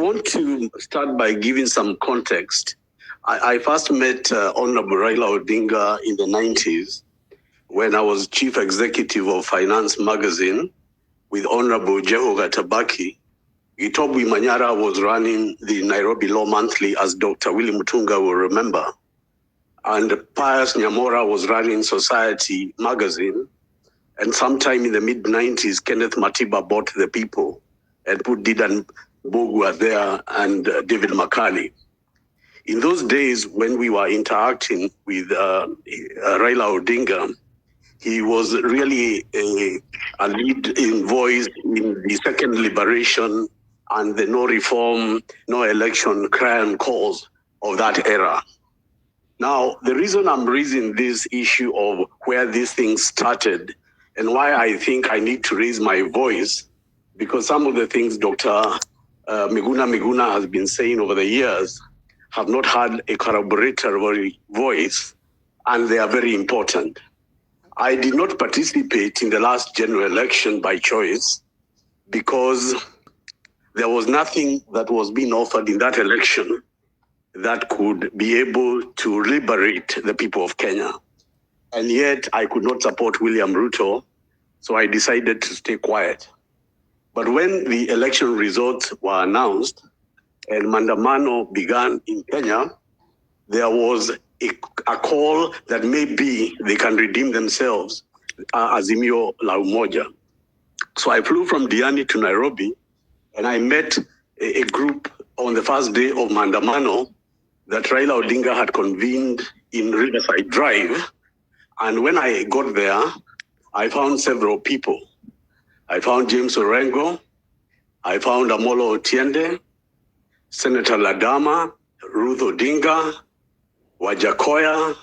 want to start by giving some context. I first met Honorable Raila Odinga in the 90s when I was chief executive of Finance Magazine with Honorable Gachoka Tabaki. Gitobwi Manyara was running the Nairobi Law Monthly, as Dr. Willie Mutunga will remember. And Pius Nyamora was running Society Magazine. And sometime in the mid-90s, Kenneth Matiba bought The People and put Didan Bogwa there and David Makali. In those days, when we were interacting with Raila Odinga, he was really a lead in voice in the second liberation and the no reform, no election cry and calls of that era. Now, the reason I'm raising this issue of where these things started and why I think I need to raise my voice, because some of the things Dr. Miguna has been saying over the years have not had a corroboratory voice, and they are very important. I did not participate in the last general election by choice because there was nothing that was being offered in that election that could be able to liberate the people of Kenya. And yet I could not support William Ruto, so I decided to stay quiet. But when the election results were announced and Mandamano began in Kenya, there was a call that maybe they can redeem themselves, Azimio la Umoja. So I flew from Diani to Nairobi, and I met a group on the first day of Mandamano that Raila Odinga had convened in Riverside Drive. And when I got there, I found several people. I found James Orengo, I found Amolo Otiende, Senator Ladama, Ruth Odinga, Wajakoya,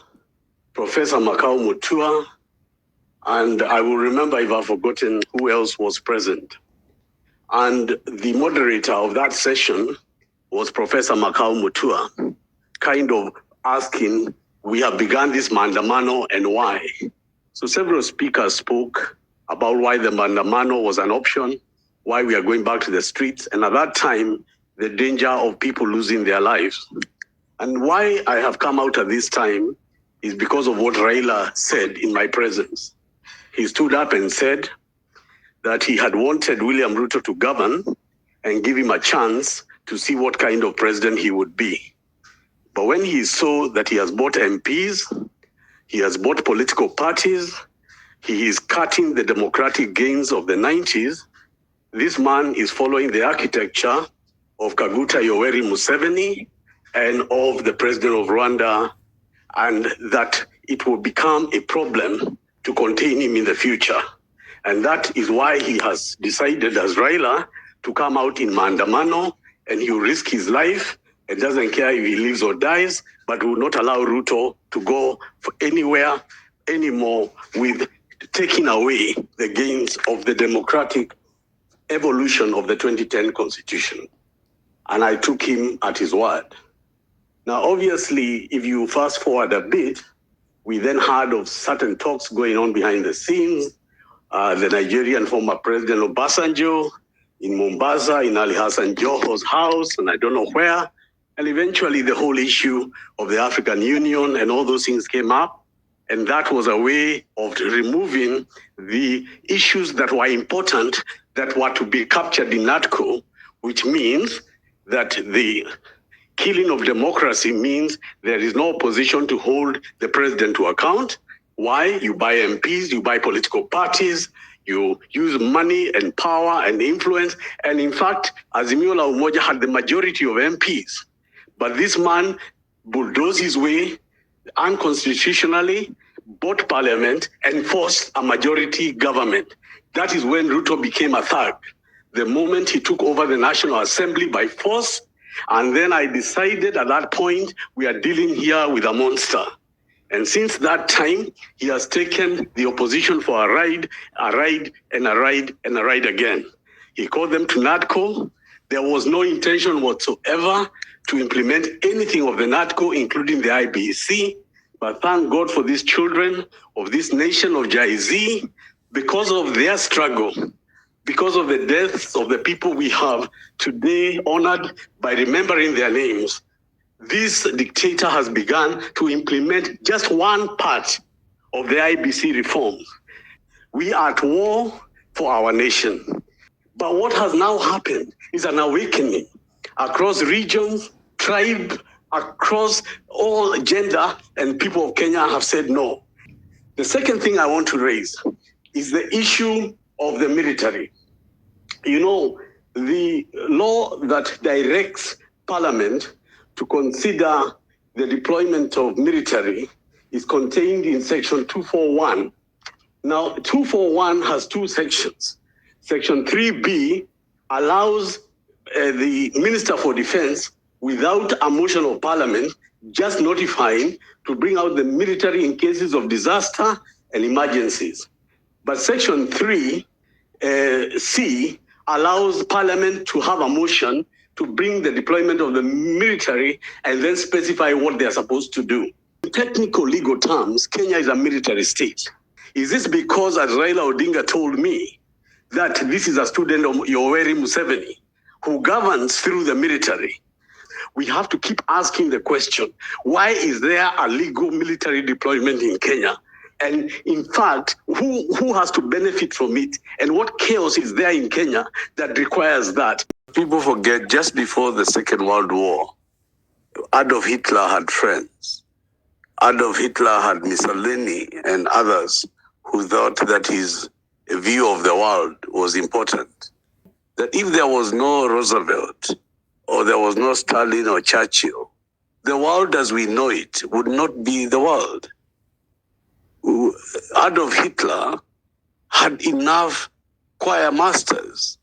Professor Makau Mutua, and I will remember if I've forgotten who else was present. And the moderator of that session was Professor Makau Mutua, kind of asking, we have begun this Mandamano and why? So several speakers spoke about why the Mandamano was an option, why we are going back to the streets, and at that time, the danger of people losing their lives. And why I have come out at this time is because of what Raila said in my presence. He stood up and said that he had wanted William Ruto to govern and give him a chance to see what kind of president he would be. But when he saw that he has bought MPs, he has bought political parties, he is cutting the democratic gains of the 90s, this man is following the architecture of Kaguta Yoweri Museveni and of the president of Rwanda, and that it will become a problem to contain him in the future. And that is why he has decided as Raila to come out in Mandamano, and he will risk his life and doesn't care if he lives or dies, but will not allow Ruto to go for anywhere anymore with taking away the gains of the democratic evolution of the 2010 constitution. And I took him at his word. Now, obviously, if you fast forward a bit, we then heard of certain talks going on behind the scenes. The Nigerian former president Obasanjo in Mombasa, in Ali Hassan Joho's house, and I don't know where. And eventually the whole issue of the African Union and all those things came up. And that was a way of removing the issues that were important that were to be captured in NATCO, which means that the killing of democracy means there is no opposition to hold the president to account. Why? You buy MPs, you buy political parties, you use money and power and influence. And in fact, Azimio la Umoja had the majority of MPs. But this man bulldozed his way unconstitutionally, bought parliament, and forced a majority government. That is when Ruto became a thug. The moment he took over the National Assembly by force, and then I decided at that point, we are dealing here with a monster. And since that time, he has taken the opposition for a ride, and a ride again. He called them to NATCO. There was no intention whatsoever to implement anything of the NATCO, including the IBC. But thank God for these children of this nation of Jay-Z, because of their struggle, because of the deaths of the people we have today honored by remembering their names, this dictator has begun to implement just one part of the IBC reforms. We are at war for our nation. But what has now happened is an awakening across regions, tribe, across all gender, and people of Kenya have said no. The second thing I want to raise is the issue of the military. You know, the law that directs Parliament to consider the deployment of military is contained in Section 241. Now, 241 has two sections. Section 3B allows the Minister for Defense, without a motion of Parliament, just notifying to bring out the military in cases of disaster and emergencies. But Section 3C allows Parliament to have a motion to bring the deployment of the military and then specify what they are supposed to do. In technical legal terms, Kenya is a military state. Is this because, as Raila Odinga told me, that this is a student of Yoweri Museveni who governs through the military? We have to keep asking the question, why is there a legal military deployment in Kenya? And in fact, who has to benefit from it? And what chaos is there in Kenya that requires that? People forget, just before the Second World War, Adolf Hitler had friends. Adolf Hitler had Mussolini and others who thought that his view of the world was important. That if there was no Roosevelt, or there was no Stalin or Churchill, the world as we know it would not be the world. Adolf Hitler had enough choir masters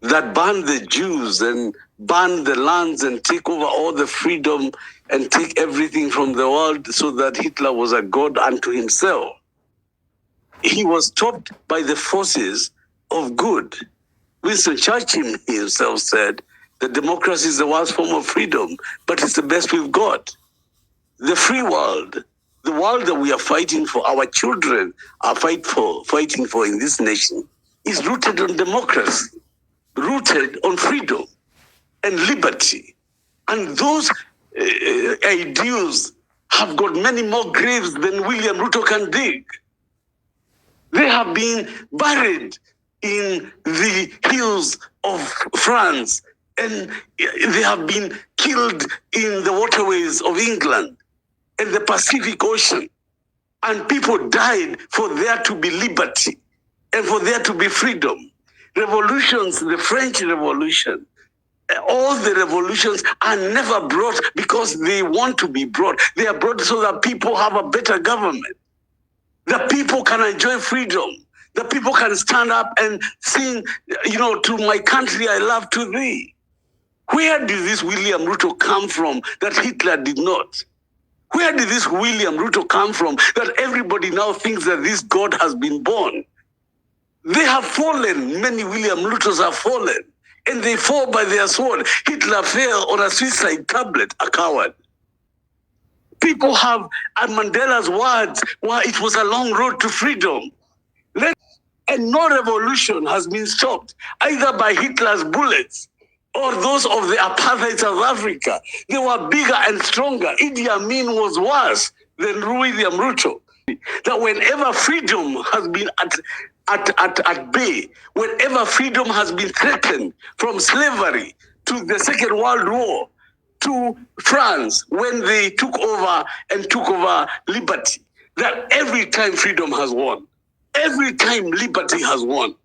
that banned the Jews and banned the lands and take over all the freedom and take everything from the world, so that Hitler was a god unto himself. He was stopped by the forces of good. Winston Churchill himself said that democracy is the worst form of freedom, but it's the best we've got. The free world, the world that we are fighting for, our children are fighting for in this nation, is rooted on democracy, rooted on freedom and liberty. And those ideals have got many more graves than William Ruto can dig. They have been buried in the hills of France, and they have been killed in the waterways of England and the Pacific Ocean. And people died for there to be liberty and for there to be freedom. Revolutions, the French Revolution, all the revolutions are never brought because they want to be brought. They are brought so that people have a better government. The people can enjoy freedom. The people can stand up and sing, to my country I love to thee. Where did this William Ruto come from that Hitler did not? Where did this William Ruto come from that everybody now thinks that this God has been born? They have fallen. Many William Rutos have fallen. And they fall by their sword. Hitler fell on a suicide tablet, a coward. People have Mandela's words, it was a long road to freedom. And no revolution has been stopped, either by Hitler's bullets or those of the apartheid South Africa. They were bigger and stronger. Idi Amin was worse than William Ruto. That whenever freedom has been at bay, whenever freedom has been threatened, from slavery to the Second World War, to France, when they took over liberty, that every time freedom has won, every time liberty has won.